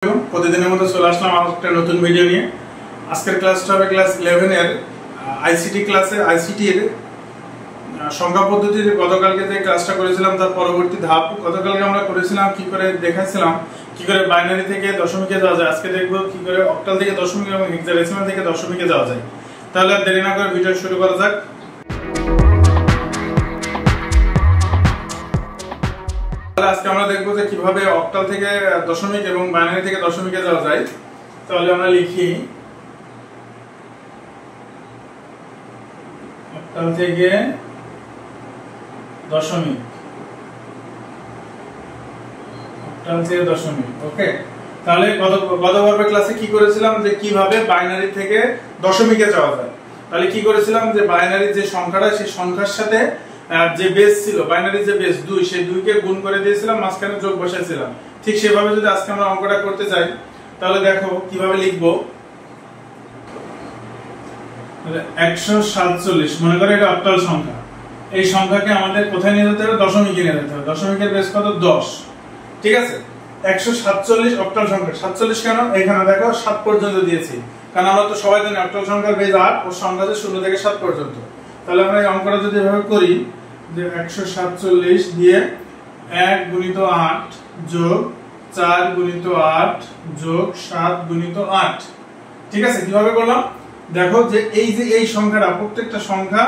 প্রতিদিনের মতো চলে আসলাম আমার একটা নতুন ভিডিও নিয়ে। আজকের ক্লাসটা হবে ক্লাস 11 এর আইসিটি ক্লাসে আইসিটি এর সংখ্যা পদ্ধতির গতকালকে যে ক্লাসটা করেছিলাম তার পরবর্তী ধাপ। গতকালকে আমরা করেছিলাম কি করে দেখাইছিলাম কি করে বাইনারি থেকে দশমিকে যাওয়া যায়। আজকে দেখব কি করে অক্টাল থেকে দশমিক এবং হেক্সাডেসিমাল থেকে দশমিকে যাওয়া যায়। তাহলে আর দেরি না করে ভিডিও শুরু করা যাক। আজকে আমরা দেখবো যে কিভাবে অক্টাল থেকে দশমিক এবং বাইনারি থেকে দশমিকে যাওয়া যায়। তাহলে আমরা লিখি অক্টাল থেকে দশমিক, অক্টাল থেকে দশমিক। ওকে, তাহলে গত পর্বের ক্লাসে কি করেছিলাম যে কিভাবে বাইনারি থেকে দশমিকে যাওয়া যায়। তাহলে কি করেছিলাম যে বাইনারি যে সংখ্যাটা সেই সংখ্যার সাথে যে বেস ছিল, বাইনারি যে বেস 2, সেই 2 কে গুণ করে দিয়েছিলাম, মাঝখানে যোগ বসাইছিলাম। ঠিক সেভাবে যদি আজকে আমরা অঙ্কটা করতে চাই তাহলে দেখো কিভাবে লিখবো। 147 মনে করে এটা অক্টাল সংখ্যা। এই সংখ্যাকে আমাদের কোথায় নিয়ে যেতে হবে? দশমিকে নিয়ে যেতে হবে। দশমিকের বেস কত? 10। ঠিক আছে, 147 অক্টাল সংখ্যা। 47 কেন? এখানে দেখো 7 পর্যন্ত দিয়েছি, কারণ আমরা তো সবাই জানি অক্টাল সংখ্যার বেস 8 ও সংখ্যা আছে 0 থেকে 7 পর্যন্ত। তাহলে আমরা এই অঙ্কটা যদি এভাবে করি যে 147 দিয়ে 1 গুণিত 8 যোগ 4 গুণিত 8 যোগ 7 গুণিত 8। ঠিক আছে, কিভাবে করলাম দেখো যে এই সংখ্যাটা প্রত্যেকটা সংখ্যা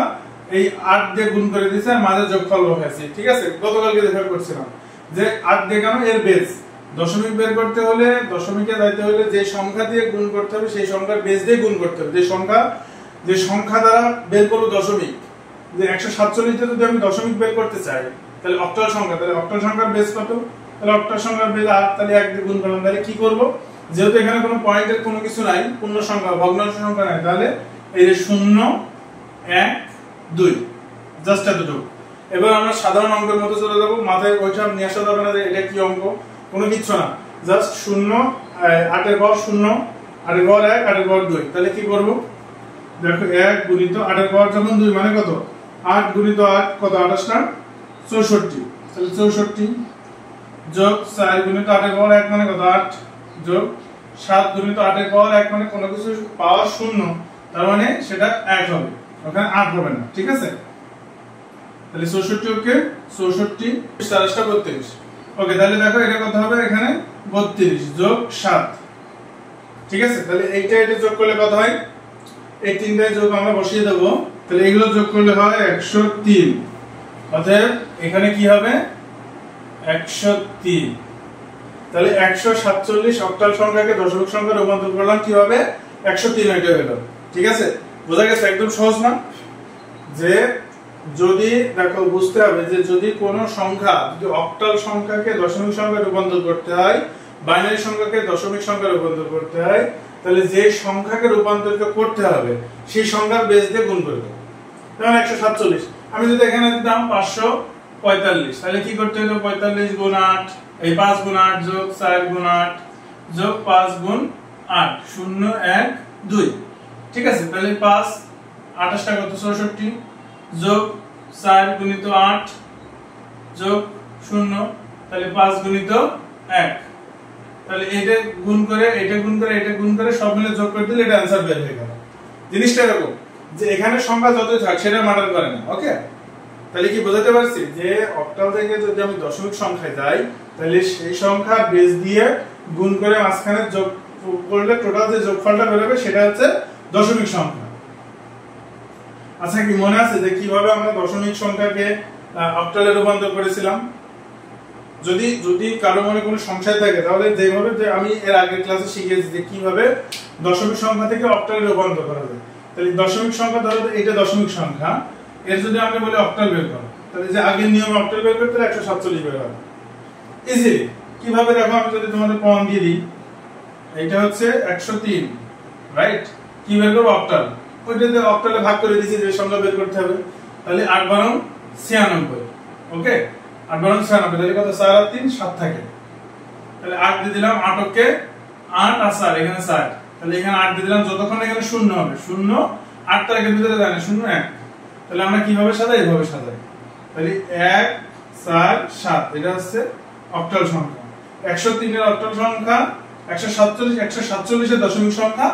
এই 8 দিয়ে গুণ করে দিয়েছে আর মাঝে যোগফল বসাইছি। ঠিক আছে, গতকালকে দেখা করছিলাম যে 8 দিয়ে কেন এর বেস দশমিক বের করতে হলে, দশমিকে যাইতে হলে যে সংখ্যা দিয়ে গুণ করতে হবে সেই সংখ্যার বেস দিয়ে গুণ করতে হবে। যে সংখ্যা দ্বারা বের করব দশমিক, যে 147 তে যদি আমি দশমিক বের করতে চাই তাহলে অক্টাল সংখ্যা, তাহলে অক্টাল সংখ্যার বেস কত? তাহলে অক্টাল সংখ্যার বেস 8, তাহলে 1 দিয়ে গুণ করলাম। তাহলে কি করব, যেহেতু এখানে কোনো পয়েন্টের কোনো কিছু নাই, পূর্ণ সংখ্যা ভগ্নাংশ সংখ্যা নাই, তাহলে এই যে 0 1 2 জাস্ট এতটুকু। এবার আমরা সাধারণ অঙ্কের মতো চলে যাব, মাথায় ওইটা নিয়ে আসা যাবে না যে এটা কি অঙ্ক, কোনো কিছু না, জাস্ট 0 8 এর পাওয়ার 0, 8 এর পাওয়ার 1, 8 এর পাওয়ার 2। তাহলে কি করব দেখো 1 গুণিত 8 এর পাওয়ার যখন 2 মানে কত? 8 গুণিত 8 কত? 28 না 64। তাহলে 64 যোগ 4 গুণিত 8 এর পাওয়ার 1 মানে কত? 8 যোগ 7 গুণিত 8 এর পাওয়ার 1 মানে কোনো কিছু পাওয়ার 0, তার মানে সেটা 1 হবে, ওখানে 8 হবে না। ঠিক আছে, তাহলে 64 ওকে 64 4টা 32। ওকে, তাহলে দেখো এটা কত হবে? এখানে 32 যোগ 7। ঠিক আছে, তাহলে এইটা এটা যোগ করলে কত হয়? এই তিনটায় যোগ আমরা বসিয়ে দেব, তাহলে এগুলো যোগ করলে হয় 103। অতএব এখানে কি হবে? 103। তাহলে 147 অক্টাল সংখ্যাকে দশমিক সংখ্যায় রূপান্তর করলাম কিভাবে? 103 এটা হলো। ঠিক আছে, বোঝা গেছে? একদম সহজ না? যে যদি দেখো বুঝতে হবে যে যদি কোনো সংখ্যা, যদি অক্টাল সংখ্যাকে দশমিক সংখ্যায় রূপান্তর করতে হয়, বাইনারি সংখ্যাকে দশমিক সংখ্যায় রূপান্তর করতে হয়, তাহলে যে সংখ্যাকে রূপান্তরিত করতে হবে সেই সংখ্যার বেস দিয়ে গুণ করে দেব। যেমন 147, আমি যদি এখানে দিতাম 545, তাহলে কি করতে হলো? 45 গুণ 8, এই 5 গুণ 8 যোগ 4 গুণ 8 যোগ 5 গুণ 8 0 1 2। ঠিক আছে, তাহলে 5 28 টা কত? 64 যোগ 4 গুণিত 8 যোগ 0, তাহলে 5 গুণিত 1। তাহলে এটা গুণ করে এটা গুণ করে এটা গুণ করে সব মিলে যোগ করে দিলে এটা आंसर বের হয়ে গেল। জিনিসটা এরকম যে এখানে সংখ্যা যতই থাক সেটা ম্যাটার করে না। ওকে, তাহলে কি বোঝাতে পারছি যে অক্টাল থেকে যদি আমি দশমিক সংখ্যায় যাই তাহলে সেই সংখ্যার বেস দিয়ে গুণ করে মাঝখানে যোগ করলে টোটাল যে যোগফলটা বের হবে সেটা হচ্ছে দশমিক সংখ্যা। আচ্ছা, কি মনে আছে যে কিভাবে আমরা দশমিক সংখ্যাকে অক্টালে রূপান্তর করেছিলাম? যদি কারো মনে কোনো সংশয় থাকে তাহলে যেভাবে যে আমি এর আগের ক্লাসে শিখিয়েছি যে কিভাবে দশমিক সংখ্যা থেকে অক্টালে রূপান্তর করা যায়। তাহলে দশমিক সংখ্যা ধরো এটা দশমিক সংখ্যা, এর যদি আমরা বলি অক্টাল বের করো, তাহলে যে আগের নিয়মে অক্টাল বের করতে 147 বের হবে ইজিলি। কিভাবে দেখো, আমি যদি তোমাদের প্রমাণ দিয়ে দিই, এটা হচ্ছে 103, রাইট? কি বের করব? অক্টাল। ওইটাতে অক্টালে ভাগ করে দিয়েছি যে সংখ্যা বের করতে হবে। তাহলে 8 12 96। ওকে, 8 12 96, তাহলে কত? 4 আর 3 7 থাকে। তাহলে 8 দিয়ে দিলাম, 8 ওকে 8 আর 4 এখানে 4, তাহলে এখানে 8 দিয়ে দিলাম, যতক্ষণ এখানে 0 হবে 0 8 তার ভিতরে জানি 0 1। তাহলে আমরা কিভাবে সাজাই? এইভাবে সাজাই। তাহলে 1 4 7 এটা হচ্ছে অক্টাল সংখ্যা। 103 এর অক্টাল সংখ্যা 147 147 এর দশমিক সংখ্যা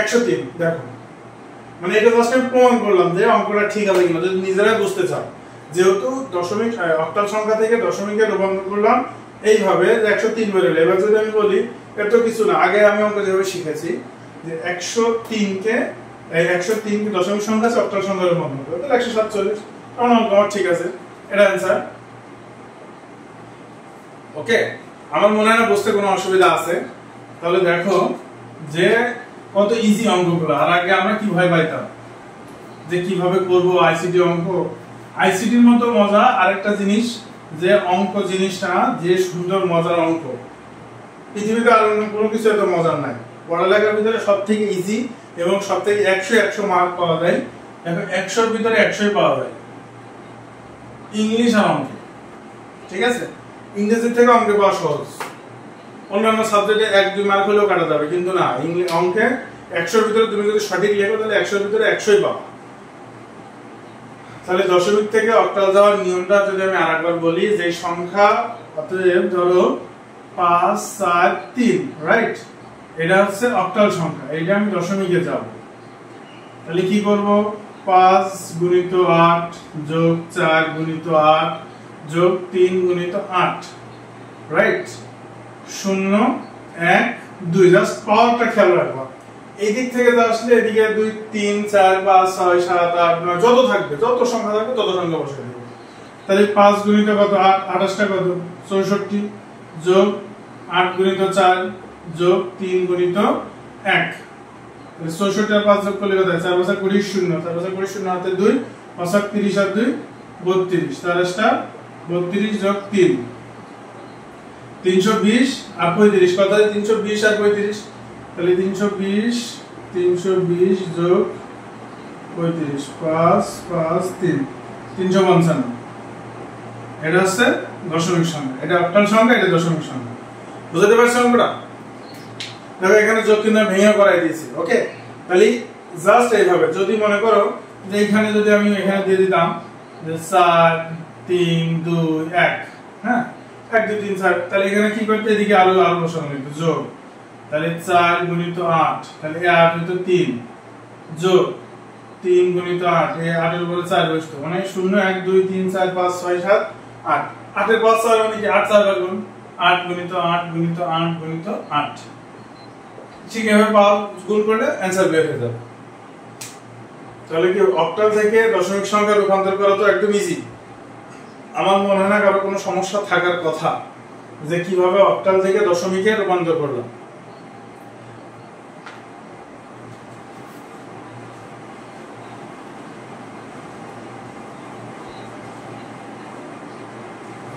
103। দেখো মানে এটা জাস্ট আমি প্রমাণ করলাম যে অঙ্কটা ঠিক আছে কিনা, যদি নিজেরাই বুঝতে চাও। যেহেতু দশমিক অক্টাল সংখ্যা থেকে দশমিকে রূপান্তর করলাম এইভাবে 103 বেরোলো। এবার যদি আমি বলি এত কিছু না, আগে আমি অঙ্ক যেভাবে শিখেছি যে 103 কে দশমিক সংখ্যা আছে অক্টাল সংখ্যার রূপান্তর করব, তাহলে 147। কারণ অঙ্ক আমার ঠিক আছে, এটা অ্যানসার। ওকে, আমার মনে হয় না বুঝতে কোনো অসুবিধা আছে। তাহলে দেখো যে কত ইজি অঙ্কগুলো। আর আগে আমরা কি ভয় পাইতাম যে কিভাবে করব আইসিটি অঙ্ক। আইসিটির মতো মজা আরেকটা জিনিস যে অঙ্ক জিনিসটা যে সুন্দর মজার অঙ্ক পৃথিবীতে আর কোনো কিছু এত মজার নাই। পড়ালেখার ভিতরে সবথেকে ইজি এবং সবথেকে 100 মার্ক পাওয়া যায়। দেখো 100-র ভিতরে 100ই পাওয়া যায় ইংলিশ আর অঙ্কে। ঠিক আছে, ইংরেজি থেকে অঙ্কে পাওয়া সহজ। অন্যান্য সাবজেক্টে 1-2 মার্ক হলেও কাটা যাবে, কিন্তু না, অঙ্কে 100-র ভিতরে তুমি যদি সঠিক লেখো তাহলে 100-র ভিতরে 100ই পাবা। তাহলে দশমিক থেকে অক্টাল যাওয়ার নিয়মটা যদি আমি আরেকবার বলি, যে সংখ্যা অতএব ধরো 5 4 3, রাইট, এটা হচ্ছে অক্টাল সংখ্যা, এটা আমি দশমিকে যাব। তাহলে কি করব, 5 গুণিত 8 যোগ 4 গুণিত 8 যোগ 3 গুণিত 8, রাইট, 0 1 2। জাস্ট পাওয়ারটা খেয়াল রাখবা। এই দিক থেকে আসলে এদিকে 2 3 4 5 6 7 8 9 যত থাকবে, যত সংখ্যা থাকবে তত সংখ্যা বসিয়ে দেব। তাহলে 5 গুণিত কত 8, 28টা কত 64 যোগ 8 গুণিত 4 যোগ 3 গুণিত 1। তাহলে 64 আর 5 যোগ করলে কত হয়, 4 5 20 0, 4 5 20 0 হাতে 2, 5 30 আর 2 32, 4 32 যোগ 3 320 আর 35 কত হয়, 320 আর 35। তাহলে 320 যোগ 35 5 5 3 355। এটা হচ্ছে দশমিক সংখ্যা, এটা অক্টাল সংখ্যা, এটা দশমিক সংখ্যা। বুঝতে পারছো অঙ্কটা? দেখো এখানে যোগ কিন্তু ভেঙে করাই দিয়েছি। ওকে, তাহলে জাস্ট এইভাবে যদি মনে করো যে এখানে যদি আমি এখানে দিয়ে দিতাম যে 4 3 2 1, হ্যাঁ 1 2 3 4, তাহলে এখানে কি করতে, এদিকে আরো বসানো হতো যোগ। তাহলে 4 গুণিত 8, তাহলে 8 গুণিত 3 যোগ 3 গুণিত 8, এই 8 এর উপরে 4 বসতো, মানে 0 1 2 3 4 5 6 7 8। 8 এর 5 4 মানে কি 8 4 বার গুণ, 8 গুণিত 8 গুণিত 8 গুণিত 8। ঠিক এভাবে পাওয়ার গুণ করলে অ্যানসার বের হয়ে যাবে। তাহলে কি অক্টাল থেকে দশমিক সংখ্যা রূপান্তর করা তো একদম ইজি। আমার মনে হয় না কারো কোনো সমস্যা থাকার কথা যে কিভাবে অক্টাল থেকে দশমিকে রূপান্তর করলাম।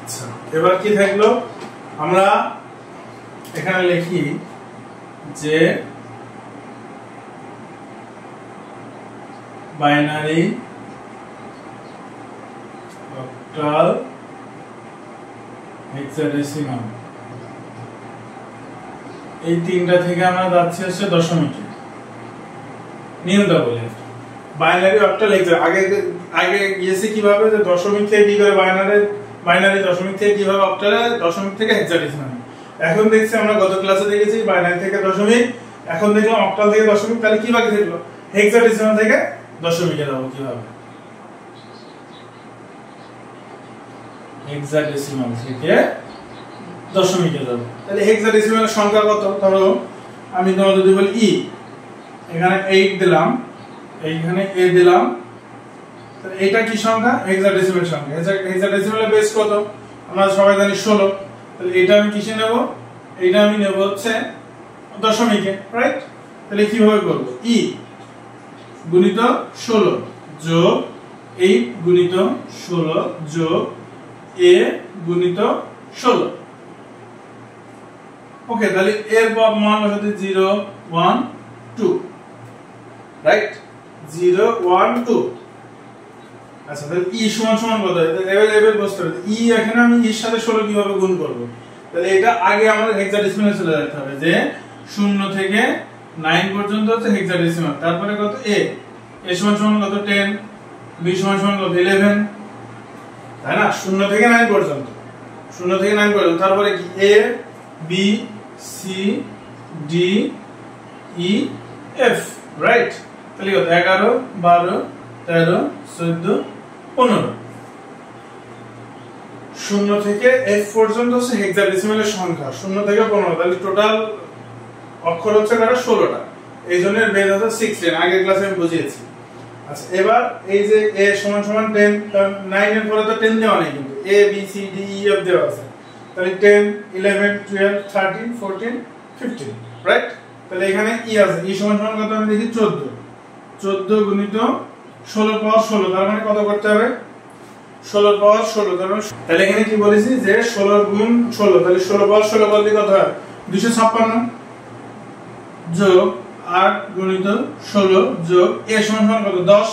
আচ্ছা, এবার কি থাকলো, আমরা এখানে লিখি যে বাইনারি অক্টাল হেক্সাডেসিমাল, এই তিনটা থেকে আমরা যাচ্ছি হচ্ছে দশমিকে। নিয়মটা বলি, বাইনারি অক্টাল হেক্সা আগে গিয়েছি কিভাবে, যে দশমিক থেকে কি করে বাইনারি দশমিক থেকে কিভাবে অক্টালে, দশমিক থেকে হেক্সাডেসিমাল। এখন দেখছি আমরা গত ক্লাসে দেখেছি বাইনারি থেকে দশমিক, এখন দেখলাম অক্টাল থেকে দশমিক। তাহলে কি বাকি থাকলো, হেক্সাডেসিমাল থেকে দশমিকে যাব কিভাবে, হেক্সাডেসিমাল থেকে দশমিকে যাব। তাহলে হেক্সাডেসিমালের সংখ্যা কত, ধরো আমি তোমার যদি বলি ই, এখানে 8 দিলাম, এইখানে a দিলাম, তাহলে এটা কি সংখ্যা, হেক্সাডেসিমাল সংখ্যা। হেক্সাডেসিমালের বেস কত আমরা সবাই জানি 16। তাহলে এটা আমি কিসে নেব, এটা আমি নেব হচ্ছে দশমিকে, রাইট। তাহলে কিভাবে করব, ই গুণিত 16 যোগ 8 গুণিত 16 যোগ a গুণিত 16। ওকে, তাহলে এর মান হচ্ছে 0 1 2, রাইট, 0 1 2। আচ্ছা, তাহলে ই সমান সমান কত, এবার বুঝতে হবে ই, এখানে আমি এর সাথে 16 কিভাবে গুণ করব। তাহলে এটা আগে আমাদের হেক্সাডেসিমালে চলে যেতে হবে, যে 0 থেকে 9 পর্যন্ত হচ্ছে হেক্সাডেসিমাল, তারপরে কত a সমান সমান কত 10, b সমান সমান কত 11, তাই না, 0 থেকে 9 পর্যন্ত, 0 থেকে 9 পর্যন্ত। তারপরে কি a b c D E F, right? তাহলে কত 11 12 13 14 15। শূন্য থেকে এফ পর্যন্ত হচ্ছে হেক্সাডেসিমালের সংখ্যা, 0 থেকে 15। তাহলে টোটাল অক্ষর হচ্ছে কারা 16টা। এই জন্য এর বেজ হচ্ছে 16, আগের ক্লাসে আমি বুঝিয়েছি। আচ্ছা, এবার এই যে a সমান সমান 10, কারণ 9 এর পরে তো 10 দেওয়া নেই, কিন্তু a b c d e f দেওয়া আছে। তাহলে 10 11 12 13 14 15, রাইট? তাহলে এখানে ই আছে, ই সমান সমান কত আমি দেখি 14, 14 গুণিত 16 পাওয়ার 16, তার মানে কত করতে হবে 16 পাওয়ার 16। তাহলে এখানে কি বলেছি যে 16 গুণ 16, তাহলে 16 পাওয়ার 16 করলে কত হয় 256 যোগ 8 গুণিত 16 যোগ a সমান সমান কত 10।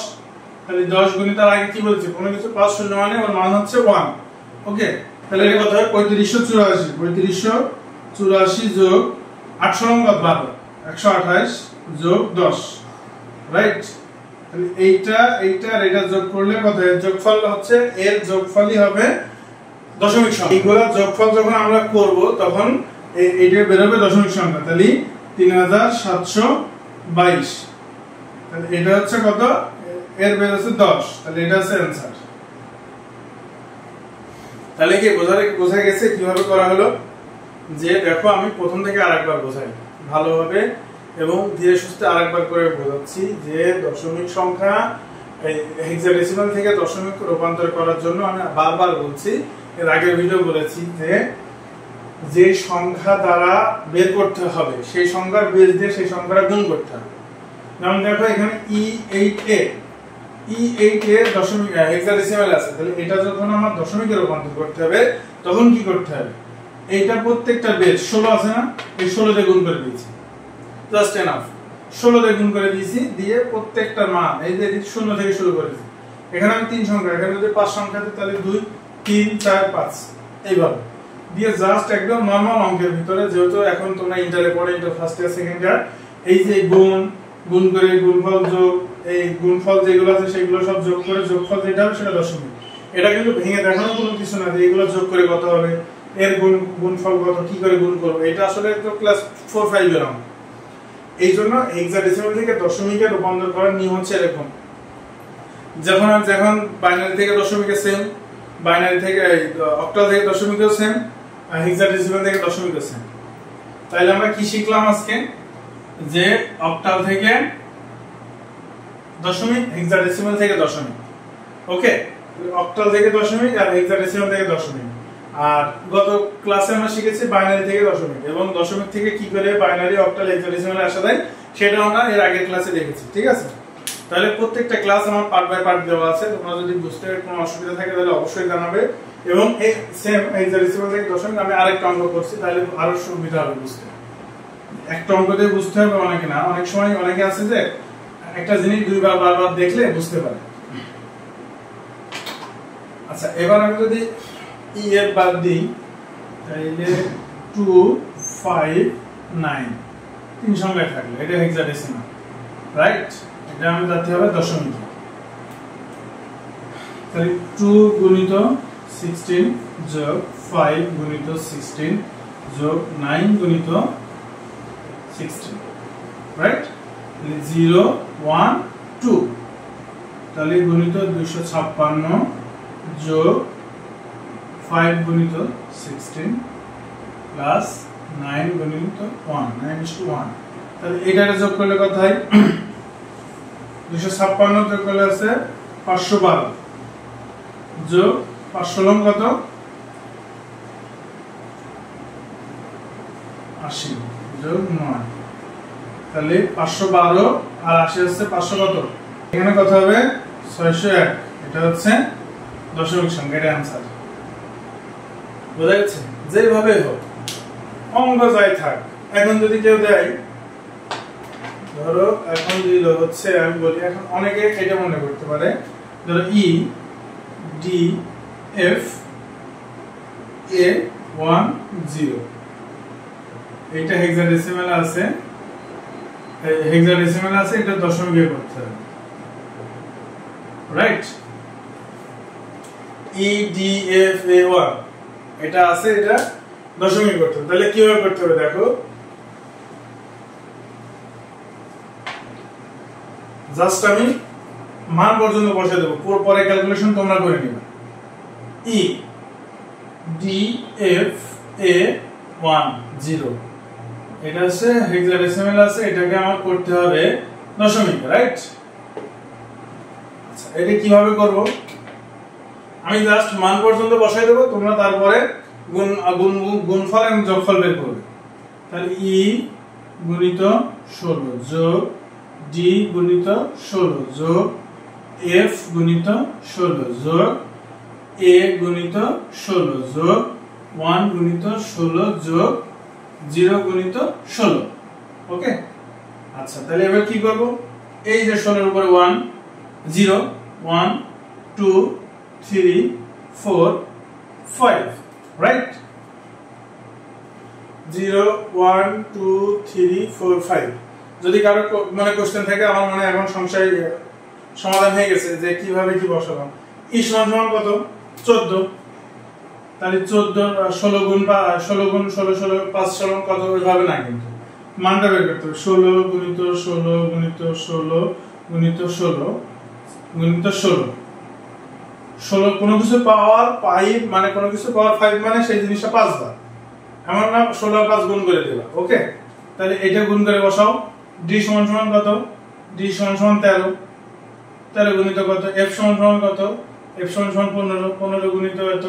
তাহলে 10 গুণিত আর আগে কি বলছি, কোনো কিছু পাঁচ শূন্য মানে ওর মান হচ্ছে 1। ওকে, তাহলে এটা কত হয় 3584, 3584 যোগ 800 কত 12, 128 যোগ 10, রাইট? তাহলে এইটা আর এটা যোগ করলে কত হয়, যোগফল হচ্ছে এর যোগফলই হবে দশমিক সংখ্যা। এইগুলা যোগফল যখন আমরা করব তখন এইটা বের হবে দশমিক সংখ্যা। তাহলে 3722, তাহলে এটা হচ্ছে কত, এর বের হচ্ছে 10, তাহলে এটা হচ্ছে आंसर। তাহলে কি বোঝা গেছে কিভাবে করা হলো? যে দেখো আমি প্রথম থেকে আরেকবার বোঝাই ভালোভাবে এবং ধীরে সুস্থে আরেকবার করে বোঝাচ্ছি যে দশমিক সংখ্যা হেক্সাডেসিমাল থেকে দশমিক রূপান্তর করার জন্য আমি বারবার বলছি, এর আগের ভিডিও বলেছি যে সংখ্যা দ্বারা বের করতে হবে সেই সংখ্যার বেস দিয়ে সেই সংখ্যাটা গুণ করতে হবে। যেমন দেখো এখানে E8 দশমিক হেক্সাডেসিমাল আছে, তাহলে এটা যখন আমার দশমিকে রূপান্তর করতে হবে তখন কি করতে হবে, এইটা প্রত্যেকটা বেস 16 আছে না, এই 16 দিয়ে গুণ করে দিয়েছি, জাস্ট এনাফ 16 দিয়ে গুণ করে দিয়েছি, দিয়ে প্রত্যেকটা মান এই যে 0 থেকে শুরু করেছি। এখানে আমি 3 সংখ্যা, এখানে যদি 5 সংখ্যা আছে তাহলে 2 3 4 5 এইভাবে দিয়ে জাস্ট একদম নরমাল অঙ্কের ভিতরে, যেহেতু এখন তোমরা ইন্টারে পড়ে, inter first year second year, এই যে গুণ করে গুণফল যোগ, এই গুণফল যেগুলো আছে সেগুলো সব যোগ করে যোগফল যেটা হবে সেটা দশমিক। এটা কিন্তু ভেঙে দেখানোর কোনো কিছু না যে এগুলো যোগ করে কত হবে, এর গুণফল কত, কি করে গুণ করব, এটা আসলে তো ক্লাস 4 5 এর অঙ্ক। এই জন্য হেক্সাডেসিমাল থেকে দশমিকে রূপান্তর করার নিয়ম হচ্ছে এরকম, যখন বাইনারি থেকে দশমিকে সেম, বাইনারি থেকে অক্টাল থেকে দশমিকেও সেম, হেক্সাডেসিমাল থেকে দশমিকেও সেম। তাহলে আমরা কি শিখলাম আজকে, যে অক্টাল থেকে দশমিক, হেক্সাডেসিমাল থেকে দশমিক। ওকে, অক্টাল থেকে দশমিক আর হেক্সাডেসিমাল থেকে দশমিক। আর গত ক্লাসে আমরা শিখেছি বাইনারি থেকে দশমিক, এবং দশমিক থেকে কি করে বাইনারি অক্টাল হেক্সাডেসিমালে আসা যায় সেটা আমরা এর আগের ক্লাসে দেখেছি। ঠিক আছে, তাহলে প্রত্যেকটা ক্লাস আমার পার্ট বাই পার্ট দেওয়া আছে, তোমরা যদি বুঝতে কোনো অসুবিধা থাকে তাহলে অবশ্যই জানাবে। এবং এই সেম হেক্সাডেসিমাল থেকে দশমিক আমি আরেকটা অঙ্ক করছি, তাহলে আরো সুবিধা হবে বুঝতে। একটা অঙ্ক দিয়ে বুঝতে হবে অনেকে না, অনেক সময় অনেকে আছে যে একটা জিনিস দুইবার বারবার দেখলে বুঝতে পারে। আচ্ছা, এবার আমি যদি ই এর বাদ দিই তাহলে 2 5 9 তিন সংখ্যায় থাকলে এটা হেক্সাডেসিমাল, রাইট? এটা আমি যাতে হবে দশমিক। তাহলে 2 গুণিত 16 যোগ 5 গুণিত 16 যোগ 9 গুণিত 16, রাইট? 0 1 2, তাহলে গুণিত 256 যোগ 5 গুণিত 16 প্লাস 9 গুণিত 1, 9:1। তাহলে এটা যোগ করলে কত হয়, 256 যোগ করলে আছে 512 যোগ 516 কত 80 যোগ 9, তাহলে 512 আর 80 হচ্ছে 500 কত, এখানে কত হবে 601। এটা হচ্ছে দশমিক সংখ্যা, এটা आंसर। বোঝা যাচ্ছে? যেভাবে হোক অঙ্ক যাই থাক, এখন যদি কেউ দেয়, ধরো এখন দিল হচ্ছে, আমি বলি এখন অনেকে এটা মনে করতে পারে, ধরো ই ডি এফ এ 1 0, এইটা হেক্সাডেসিমাল আছে, এটা দশমিকে করতে হবে, রাইট? ই ডি এফ এ 1 এটা আছে, এটা দশমিক করতে হবে। তাহলে কিভাবে করতে হবে দেখো, জাস্ট আমি মান পর্যন্ত বসে দেব, পরে ক্যালকুলেশন তোমরা করে নিবে। ই ডি এফ এ 1 0 এটা আছে হেক্সাডেসিমাল আছে, এটাকে আমার করতে হবে দশমিক, রাইট? আচ্ছা এটা কিভাবে করব? আমি জাস্ট মান পর্যন্ত বসাই দেব, তোমরা তারপরে গুণফল এবং যোগফল বের করবে। তাহলে ই গুণিত 16 যোগ ডি গুণিত 16 যোগ এফ গুণিত 16 যোগ এ গুণিত 16 যোগ 1 গুণিত 16 যোগ 0 গুণিত 16। ওকে, আচ্ছা তাহলে এবার কি করব? এই যে 16 এর উপরে 1 0 1 2 3 4 5, রাইট? 0 1 2 3 4 5। যদি কারো মানে কোশ্চেন থাকে, আমার মনে এখন সংশয় সমাধান হয়ে গেছে যে কিভাবে কি বসালাম। ই সমান কত? 14। তাহলে 14 16 গুণ 16 16 5 16 কত হবে না, কিন্তু মানটা বের করতে হবে। 16 গুণিত 16 গুণিত 16 গুণিত 16 গুণিত 16 16 কোনো কিছু পাওয়ার 5 মানে কোনো কিছু পাওয়ার 5 মানে সেই জিনিসটা 5 বার, এমন না 16 5 গুণ করে দেবা। ওকে, তাহলে এটা গুণ করে বসাও। ডি সমান সমান কত? ডি সমান সমান 13 13 গুণিত কত? এফ সমান সমান কত? এফ সমান সমান 15 15 গুণিত কত?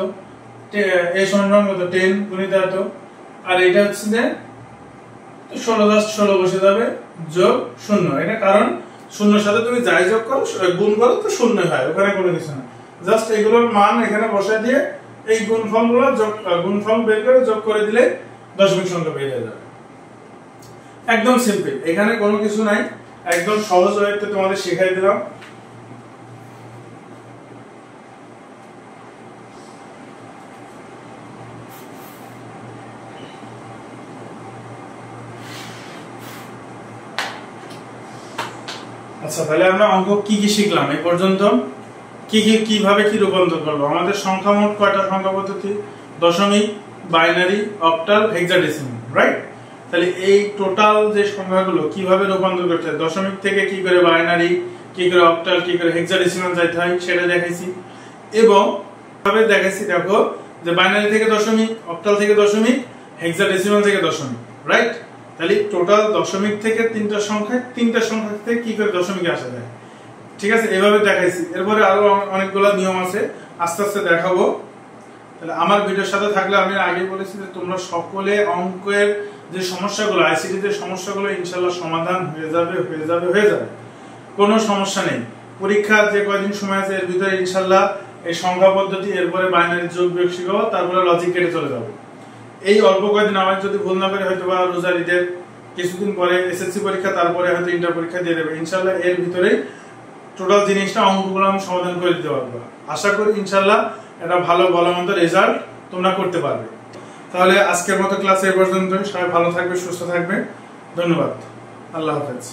এ সমান সমান কত? 10 গুণিত এত। আর এটা হচ্ছে যে 16 জাস্ট 16 বসে যাবে যোগ 0। এটা কারণ শূন্যের সাথে তুমি যাই যোগ করো গুণ করো তো শূন্য হয়, ওখানে কোনো কিছু না। জাস্ট এগুলোর মান এখানে বসায় দিয়ে এই গুণফলগুলো গুণফল বের করে যোগ করে দিলে দশমিক সংখ্যা বের হয়ে যাবে। একদম সিম্পল, এখানে কোনো কিছু নাই, একদম সহজ ওয়েতে তোমাদের শেখাই দিলাম। আচ্ছা তাহলে আমরা অঙ্ক কি কি শিখলাম এই পর্যন্ত? কিভাবে কি রূপান্তর করব? আমাদের সংখ্যা মোট কয়টা সংখ্যা পদ্ধতি? দশমিক, বাইনারি, অক্টাল, হেক্সাডেসিমাল, রাইট? তাহলে এই টোটাল যে সংখ্যাগুলো কিভাবে রূপান্তর করতে হয়, দশমিক থেকে কি করে বাইনারি, কি করে অক্টাল, কি করে হেক্সাডেসিমাল যাইতে হয় সেটা দেখাইছি। এবং কিভাবে দেখাইছি দেখো, যে বাইনারি থেকে দশমিক, অক্টাল থেকে দশমিক, হেক্সাডেসিমাল থেকে দশমিক, রাইট? তাহলে টোটাল দশমিক থেকে তিনটা সংখ্যা থেকে কি করে দশমিকে আসা যায়, ঠিক আছে? এভাবে দেখাইছি। এরপরে আরো অনেকগুলো নিয়ম আছে, আস্তে আস্তে দেখাবো। তাহলে আমার ভিডিওর সাথে থাকলে, আমি আগে বলেছি যে তোমরা সকলে অঙ্কের যে সমস্যাগুলো, আইসিটি তে সমস্যাগুলো ইনশাআল্লাহ সমাধান হয়ে যাবে, কোনো সমস্যা নেই। পরীক্ষার যে কয়দিন সময় আছে এর ভিতরে ইনশাআল্লাহ এই সংখ্যা পদ্ধতি, এরপরে বাইনারি যোগ বিয়োগ শিখাবো, তারপরে লজিক কেটে চলে যাবো। এই অল্প কয়েকদিন আমার যদি ভুল না করে হয়তো বা রোজার ঈদের কিছুদিন পরে এসএসসি পরীক্ষা, তারপরে হয়তো ইন্টার পরীক্ষা দিয়ে দেবে ইনশাআল্লাহ। এর ভিতরে টোটাল জিনিসটা অঙ্কগুলো আমি সমাধান করে দিতে পারবো। আশা করি ইনশাআল্লাহ এটা ভালো মতো রেজাল্ট তোমরা করতে পারবে। তাহলে আজকের মতো ক্লাস এই পর্যন্ত। সবাই ভালো থাকবে, সুস্থ থাকবে। ধন্যবাদ। আল্লাহ হাফেজ।